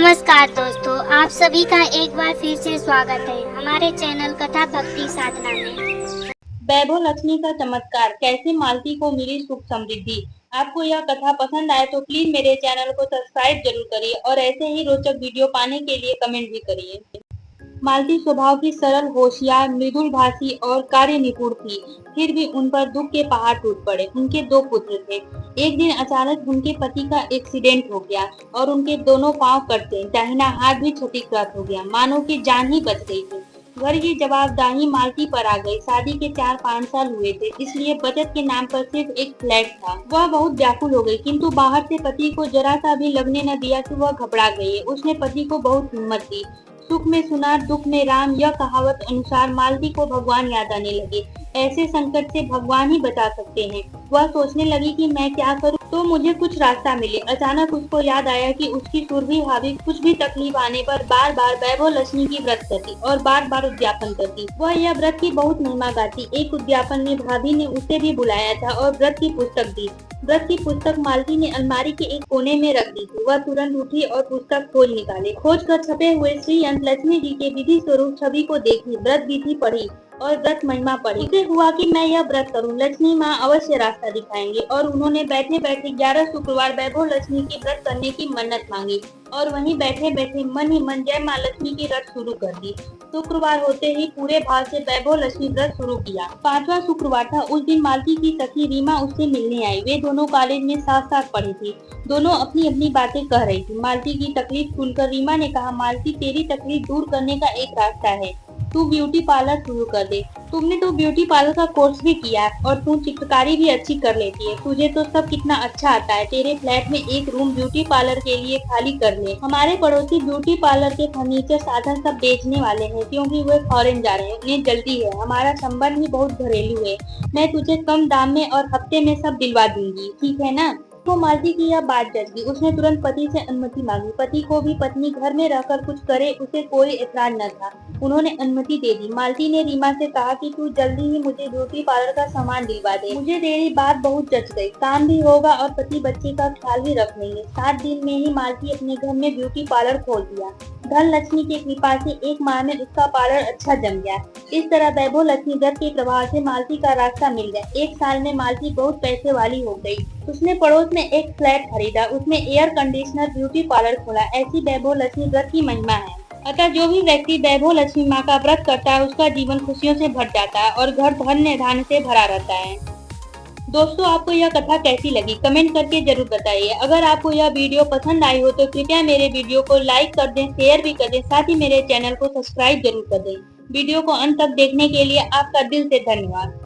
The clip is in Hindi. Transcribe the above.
नमस्कार दोस्तों, आप सभी का एक बार फिर से स्वागत है हमारे चैनल कथा भक्ति साधना में। वैभव लक्ष्मी का चमत्कार, कैसे मालती को मिली सुख समृद्धि। आपको यह कथा पसंद आए तो प्लीज मेरे चैनल को सब्सक्राइब जरूर करिए और ऐसे ही रोचक वीडियो पाने के लिए कमेंट भी करिए। मालती स्वभाव की सरल, होशियार, मृदुल भाषी और कार्य निपुण थी। फिर भी उन पर दुख के पहाड़ टूट पड़े। उनके 2 पुत्र थे। एक दिन अचानक उनके पति का एक्सीडेंट हो गया और उनके दोनों पांव कट गए। दाहिना हाथ भी क्षतिग्रस्त हो गया, मानो कि जान ही बच गई थी। घर की जवाबदारी मालती पर आ गई। शादी के 4-5 साल हुए थे, इसलिए बचत के नाम पर सिर्फ एक फ्लैट था। वह बहुत व्याकुल हो गई, किंतु बाहर से पति को जरा सा भी लगने न दिया कि वह घबरा गई है। उसने पति को बहुत हिम्मत दी। सुख में सुनार, दुख में राम, यह कहावत अनुसार मालती को भगवान याद आने लगे। ऐसे संकट से भगवान ही बचा सकते हैं। वह सोचने लगी कि मैं क्या करूं तो मुझे कुछ रास्ता मिले। अचानक उसको याद आया कि उसकी सुरभि भाभी कुछ भी तकलीफ आने पर बार बार वैभव लक्ष्मी की व्रत करती और बार बार उद्यापन करती। वह यह व्रत की बहुत महिमा गाती। एक उद्यापन में भाभी ने उसे भी बुलाया था और व्रत की पुस्तक दी। व्रत की पुस्तक मालती ने अलमारी के एक कोने में रख दी थी। वह तुरंत उठी और पुस्तक खोज निकाले। खोज कर छपे हुए श्री अंत लक्ष्मी जी के विधि स्वरूप छवि को देखी, व्रत विधि पढ़ी और व्रत महिमा पढ़ी। उसे हुआ कि मैं यह व्रत करूं, लक्ष्मी माँ अवश्य रास्ता दिखाएंगे। और उन्होंने बैठे बैठे 11 शुक्रवार वैभव लक्ष्मी की व्रत करने की मन्नत मांगी और वहीं बैठे बैठे मन ही मन जय माँ लक्ष्मी की व्रत शुरू कर दी। शुक्रवार होते ही पूरे भाव से वैभव लक्ष्मी व्रत शुरू किया। 5वां शुक्रवार था। उस दिन मालती की सखी रीमा उससे मिलने आई। वे दोनों कॉलेज में साथ साथ पढ़ी थी। दोनों अपनी अपनी बातें कह रही थी। मालती की तकलीफ सुनकर रीमा ने कहा, मालती, तेरी तकलीफ दूर करने का एक रास्ता है, तू ब्यूटी पार्लर शुरू कर दे। तुमने तो ब्यूटी पार्लर का कोर्स भी किया है और तू चित्रकारी भी अच्छी कर लेती है। तुझे तो सब कितना अच्छा आता है। तेरे फ्लैट में एक रूम ब्यूटी पार्लर के लिए खाली कर ले। हमारे पड़ोसी ब्यूटी पार्लर के फर्नीचर साधन सब बेचने वाले हैं, क्योंकि वे फॉरेन जा रहे हैं, उन्हें जल्दी है। हमारा संबंध भी बहुत घरेलू है। मैं तुझे कम दाम में और हफ्ते में सब दिलवा दूंगी, ठीक है ना? तो मालती की यह बात जच गई। उसने तुरंत पति से अनुमति मांगी। पति को भी पत्नी घर में रहकर कुछ करे, उसे कोई ऐतराज न था। उन्होंने अनुमति दे दी। मालती ने रीमा से कहा कि तू जल्दी ही मुझे ब्यूटी पार्लर का सामान दिलवा दे। मुझे तेरी बात बहुत जच गई। काम भी होगा और पति बच्चे का ख्याल भी रख लेंगे। 7 दिन में ही मालती अपने घर में ब्यूटी पार्लर खोल दिया। धन लक्ष्मी की कृपा से 1 माह में उसका पार्लर अच्छा जम गया। इस तरह वैभव लक्ष्मी व्रत के प्रभाव से मालती का रास्ता मिल गया। 1 साल में मालती बहुत पैसे वाली हो गई। उसने पड़ोस में एक फ्लैट खरीदा, उसमें एयर कंडीशनर, ब्यूटी पार्लर खोला। ऐसी वैभव लक्ष्मी व्रत की महिमा है। अतः जो भी व्यक्ति वैभव लक्ष्मी माँ का व्रत करता है, उसका जीवन खुशियों से भर जाता है और घर धन्य धान्य से भरा रहता है। दोस्तों, आपको यह कथा कैसी लगी कमेंट करके जरूर बताइए। अगर आपको यह वीडियो पसंद आई हो तो कृपया मेरे वीडियो को लाइक कर दें, शेयर भी कर दें, साथ ही मेरे चैनल को सब्सक्राइब जरूर कर दें। वीडियो को अंत तक देखने के लिए आपका दिल से धन्यवाद।